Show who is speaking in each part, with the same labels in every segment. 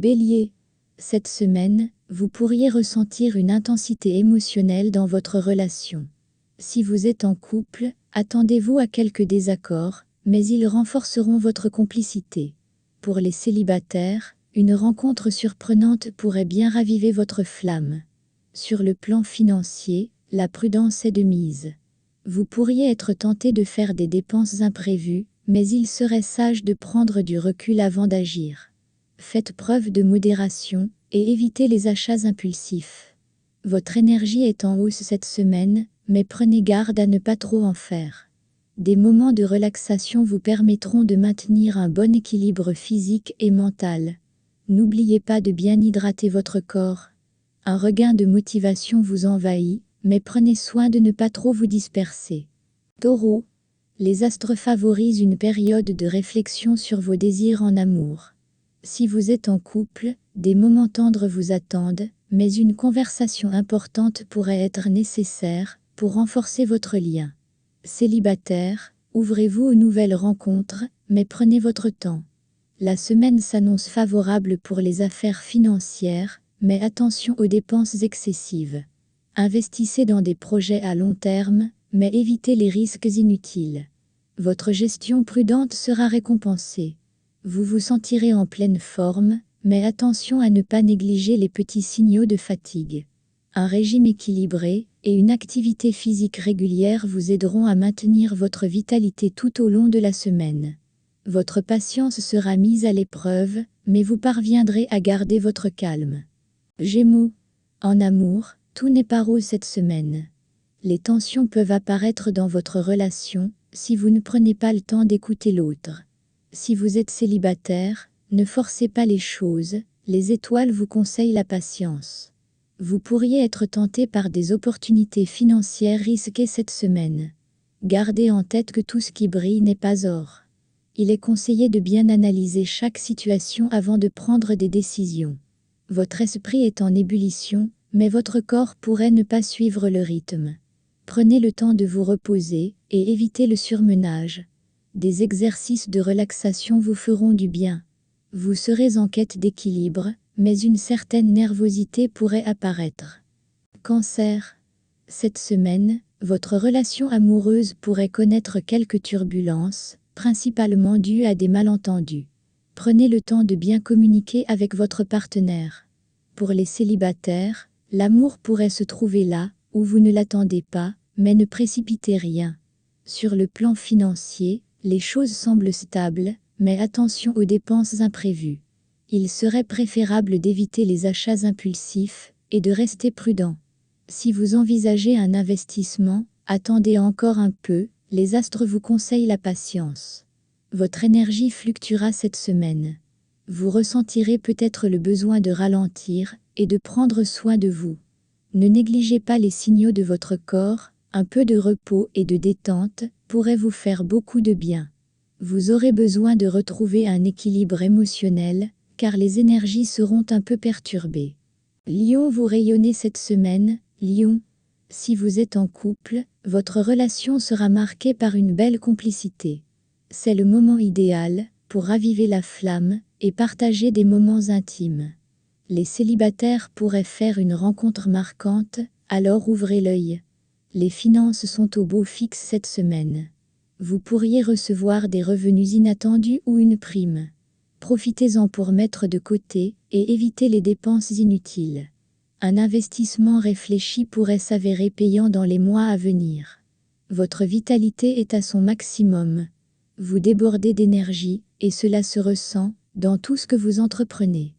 Speaker 1: Bélier. Cette semaine, vous pourriez ressentir une intensité émotionnelle dans votre relation. Si vous êtes en couple, attendez-vous à quelques désaccords, mais ils renforceront votre complicité. Pour les célibataires, une rencontre surprenante pourrait bien raviver votre flamme. Sur le plan financier, la prudence est de mise. Vous pourriez être tenté de faire des dépenses imprévues, mais il serait sage de prendre du recul avant d'agir. Faites preuve de modération et évitez les achats impulsifs. Votre énergie est en hausse cette semaine, mais prenez garde à ne pas trop en faire. Des moments de relaxation vous permettront de maintenir un bon équilibre physique et mental. N'oubliez pas de bien hydrater votre corps. Un regain de motivation vous envahit, mais prenez soin de ne pas trop vous disperser. Taureau. Les astres favorisent une période de réflexion sur vos désirs en amour. Si vous êtes en couple, des moments tendres vous attendent, mais une conversation importante pourrait être nécessaire pour renforcer votre lien. Célibataire, ouvrez-vous aux nouvelles rencontres, mais prenez votre temps. La semaine s'annonce favorable pour les affaires financières, mais attention aux dépenses excessives. Investissez dans des projets à long terme, mais évitez les risques inutiles. Votre gestion prudente sera récompensée. Vous vous sentirez en pleine forme, mais attention à ne pas négliger les petits signaux de fatigue. Un régime équilibré et une activité physique régulière vous aideront à maintenir votre vitalité tout au long de la semaine. Votre patience sera mise à l'épreuve, mais vous parviendrez à garder votre calme. Gémeaux. En amour, tout n'est pas rose cette semaine. Les tensions peuvent apparaître dans votre relation si vous ne prenez pas le temps d'écouter l'autre. Si vous êtes célibataire, ne forcez pas les choses, les étoiles vous conseillent la patience. Vous pourriez être tenté par des opportunités financières risquées cette semaine. Gardez en tête que tout ce qui brille n'est pas or. Il est conseillé de bien analyser chaque situation avant de prendre des décisions. Votre esprit est en ébullition, mais votre corps pourrait ne pas suivre le rythme. Prenez le temps de vous reposer et évitez le surmenage. Des exercices de relaxation vous feront du bien. Vous serez en quête d'équilibre, mais une certaine nervosité pourrait apparaître. Cancer. Cette semaine, votre relation amoureuse pourrait connaître quelques turbulences, principalement dues à des malentendus. Prenez le temps de bien communiquer avec votre partenaire. Pour les célibataires, l'amour pourrait se trouver là, où vous ne l'attendez pas, mais ne précipitez rien. Sur le plan financier, les choses semblent stables, mais attention aux dépenses imprévues. Il serait préférable d'éviter les achats impulsifs et de rester prudent. Si vous envisagez un investissement, attendez encore un peu, les astres vous conseillent la patience. Votre énergie fluctuera cette semaine. Vous ressentirez peut-être le besoin de ralentir et de prendre soin de vous. Ne négligez pas les signaux de votre corps, un peu de repos et de détente pourrait vous faire beaucoup de bien. Vous aurez besoin de retrouver un équilibre émotionnel, car les énergies seront un peu perturbées. Lion, vous rayonnez cette semaine, Lion. Si vous êtes en couple, votre relation sera marquée par une belle complicité. C'est le moment idéal pour raviver la flamme et partager des moments intimes. Les célibataires pourraient faire une rencontre marquante, alors ouvrez l'œil. Les finances sont au beau fixe cette semaine. Vous pourriez recevoir des revenus inattendus ou une prime. Profitez-en pour mettre de côté et éviter les dépenses inutiles. Un investissement réfléchi pourrait s'avérer payant dans les mois à venir. Votre vitalité est à son maximum. Vous débordez d'énergie, et cela se ressent dans tout ce que vous entreprenez.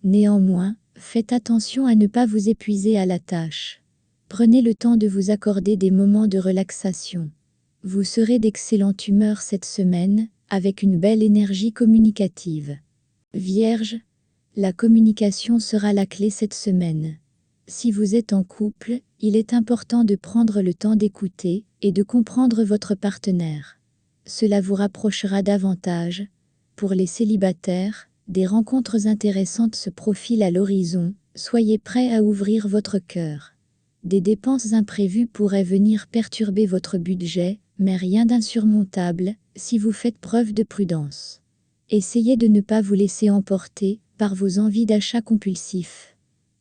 Speaker 1: Néanmoins, faites attention à ne pas vous épuiser à la tâche. Prenez le temps de vous accorder des moments de relaxation. Vous serez d'excellente humeur cette semaine, avec une belle énergie communicative. Vierge, la communication sera la clé cette semaine. Si vous êtes en couple, il est important de prendre le temps d'écouter et de comprendre votre partenaire. Cela vous rapprochera davantage. Pour les célibataires, des rencontres intéressantes se profilent à l'horizon, soyez prêts à ouvrir votre cœur. Des dépenses imprévues pourraient venir perturber votre budget, mais rien d'insurmontable si vous faites preuve de prudence. Essayez de ne pas vous laisser emporter par vos envies d'achat compulsifs.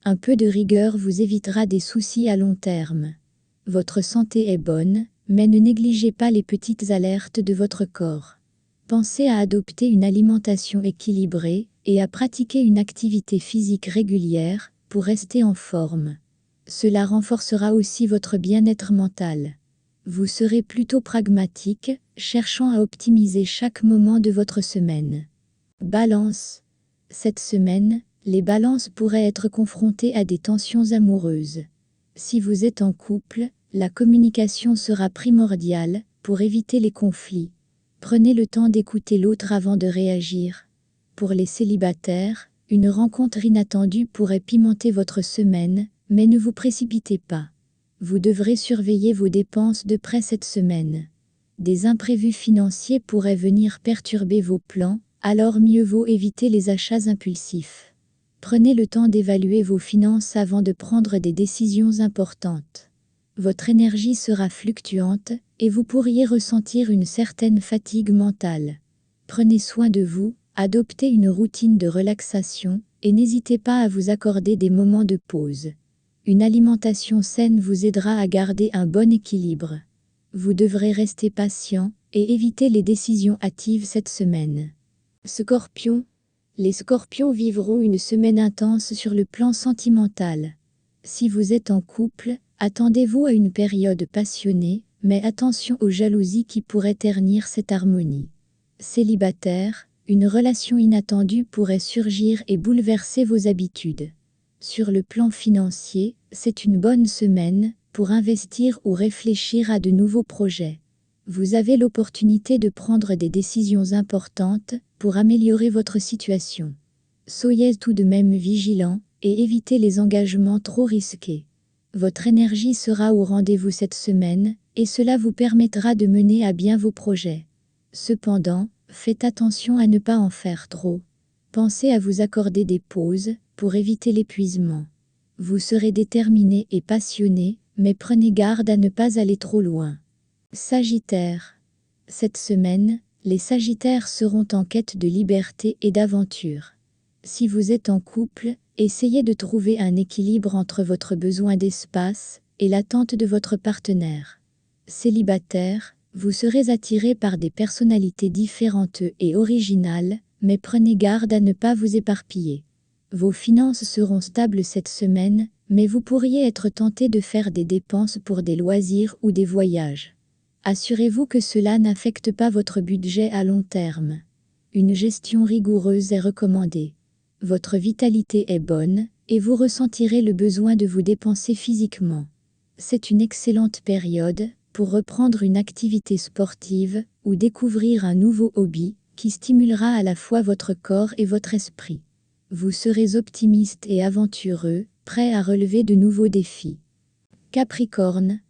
Speaker 1: Un peu de rigueur vous évitera des soucis à long terme. Votre santé est bonne, mais ne négligez pas les petites alertes de votre corps. Pensez à adopter une alimentation équilibrée et à pratiquer une activité physique régulière pour rester en forme. Cela renforcera aussi votre bien-être mental. Vous serez plutôt pragmatique, cherchant à optimiser chaque moment de votre semaine. Balance. Cette semaine, les balances pourraient être confrontées à des tensions amoureuses. Si vous êtes en couple, la communication sera primordiale pour éviter les conflits. Prenez le temps d'écouter l'autre avant de réagir. Pour les célibataires, une rencontre inattendue pourrait pimenter votre semaine, mais ne vous précipitez pas. Vous devrez surveiller vos dépenses de près cette semaine. Des imprévus financiers pourraient venir perturber vos plans, alors mieux vaut éviter les achats impulsifs. Prenez le temps d'évaluer vos finances avant de prendre des décisions importantes. Votre énergie sera fluctuante et vous pourriez ressentir une certaine fatigue mentale. Prenez soin de vous, adoptez une routine de relaxation et n'hésitez pas à vous accorder des moments de pause. Une alimentation saine vous aidera à garder un bon équilibre. Vous devrez rester patient et éviter les décisions hâtives cette semaine. Scorpion. Les scorpions vivront une semaine intense sur le plan sentimental. Si vous êtes en couple, attendez-vous à une période passionnée, mais attention aux jalousies qui pourraient ternir cette harmonie. Célibataire, une relation inattendue pourrait surgir et bouleverser vos habitudes. Sur le plan financier, c'est une bonne semaine pour investir ou réfléchir à de nouveaux projets. Vous avez l'opportunité de prendre des décisions importantes pour améliorer votre situation. Soyez tout de même vigilant et évitez les engagements trop risqués. Votre énergie sera au rendez-vous cette semaine et cela vous permettra de mener à bien vos projets. Cependant, faites attention à ne pas en faire trop. Pensez à vous accorder des pauses pour éviter l'épuisement. Vous serez déterminé et passionné, mais prenez garde à ne pas aller trop loin. Sagittaire. Cette semaine, les Sagittaires seront en quête de liberté et d'aventure. Si vous êtes en couple, essayez de trouver un équilibre entre votre besoin d'espace et l'attente de votre partenaire. Célibataire, vous serez attiré par des personnalités différentes et originales, mais prenez garde à ne pas vous éparpiller. Vos finances seront stables cette semaine, mais vous pourriez être tenté de faire des dépenses pour des loisirs ou des voyages. Assurez-vous que cela n'affecte pas votre budget à long terme. Une gestion rigoureuse est recommandée. Votre vitalité est bonne, et vous ressentirez le besoin de vous dépenser physiquement. C'est une excellente période pour reprendre une activité sportive ou découvrir un nouveau hobby qui stimulera à la fois votre corps et votre esprit. Vous serez optimiste et aventureux, prêt à relever de nouveaux défis. Capricorne.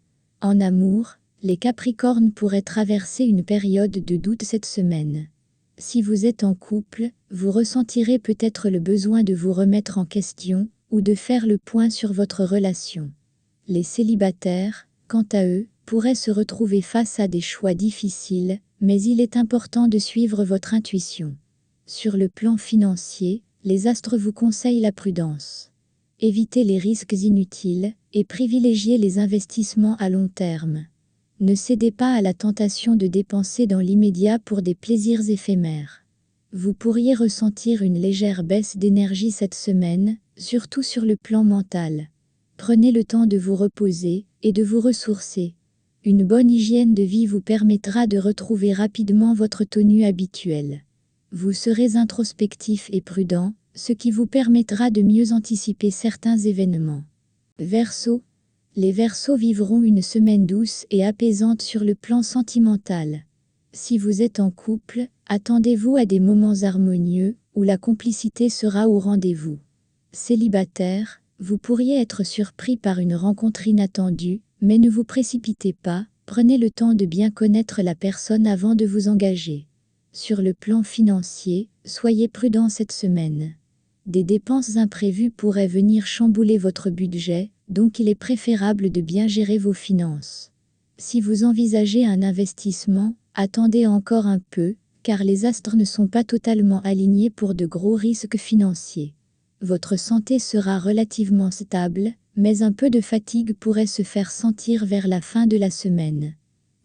Speaker 1: En amour, les Capricornes pourraient traverser une période de doute cette semaine. Si vous êtes en couple, vous ressentirez peut-être le besoin de vous remettre en question ou de faire le point sur votre relation. Les célibataires, quant à eux, pourraient se retrouver face à des choix difficiles, mais il est important de suivre votre intuition. Sur le plan financier, les astres vous conseillent la prudence. Évitez les risques inutiles et privilégiez les investissements à long terme. Ne cédez pas à la tentation de dépenser dans l'immédiat pour des plaisirs éphémères. Vous pourriez ressentir une légère baisse d'énergie cette semaine, surtout sur le plan mental. Prenez le temps de vous reposer et de vous ressourcer. Une bonne hygiène de vie vous permettra de retrouver rapidement votre tenue habituelle. Vous serez introspectif et prudent, ce qui vous permettra de mieux anticiper certains événements. Verseau. Les Verseaux vivront une semaine douce et apaisante sur le plan sentimental. Si vous êtes en couple, attendez-vous à des moments harmonieux où la complicité sera au rendez-vous. Célibataire, vous pourriez être surpris par une rencontre inattendue, mais ne vous précipitez pas, prenez le temps de bien connaître la personne avant de vous engager. Sur le plan financier, soyez prudent cette semaine. Des dépenses imprévues pourraient venir chambouler votre budget, donc il est préférable de bien gérer vos finances. Si vous envisagez un investissement, attendez encore un peu, car les astres ne sont pas totalement alignés pour de gros risques financiers. Votre santé sera relativement stable, mais un peu de fatigue pourrait se faire sentir vers la fin de la semaine.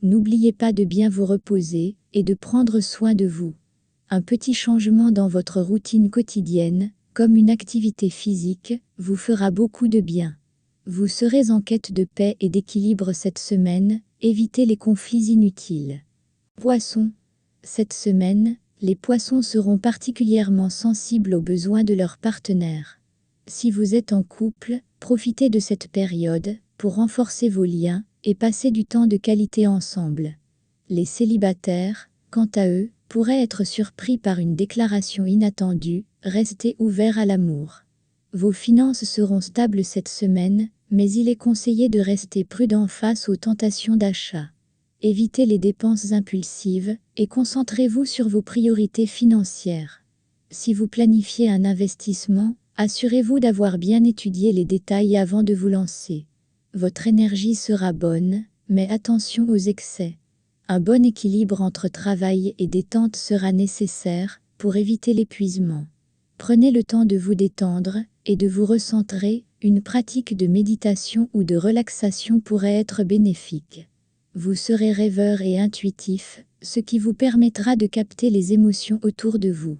Speaker 1: N'oubliez pas de bien vous reposer et de prendre soin de vous. Un petit changement dans votre routine quotidienne, comme une activité physique, vous fera beaucoup de bien. Vous serez en quête de paix et d'équilibre cette semaine, évitez les conflits inutiles. Poissons. Cette semaine, les poissons seront particulièrement sensibles aux besoins de leur partenaire. Si vous êtes en couple, profitez de cette période pour renforcer vos liens et passer du temps de qualité ensemble. Les célibataires, quant à eux, pourraient être surpris par une déclaration inattendue, restez ouverts à l'amour. Vos finances seront stables cette semaine, mais il est conseillé de rester prudent face aux tentations d'achat. Évitez les dépenses impulsives et concentrez-vous sur vos priorités financières. Si vous planifiez un investissement, assurez-vous d'avoir bien étudié les détails avant de vous lancer. Votre énergie sera bonne, mais attention aux excès. Un bon équilibre entre travail et détente sera nécessaire pour éviter l'épuisement. Prenez le temps de vous détendre et de vous recentrer, une pratique de méditation ou de relaxation pourrait être bénéfique. Vous serez rêveur et intuitif, ce qui vous permettra de capter les émotions autour de vous.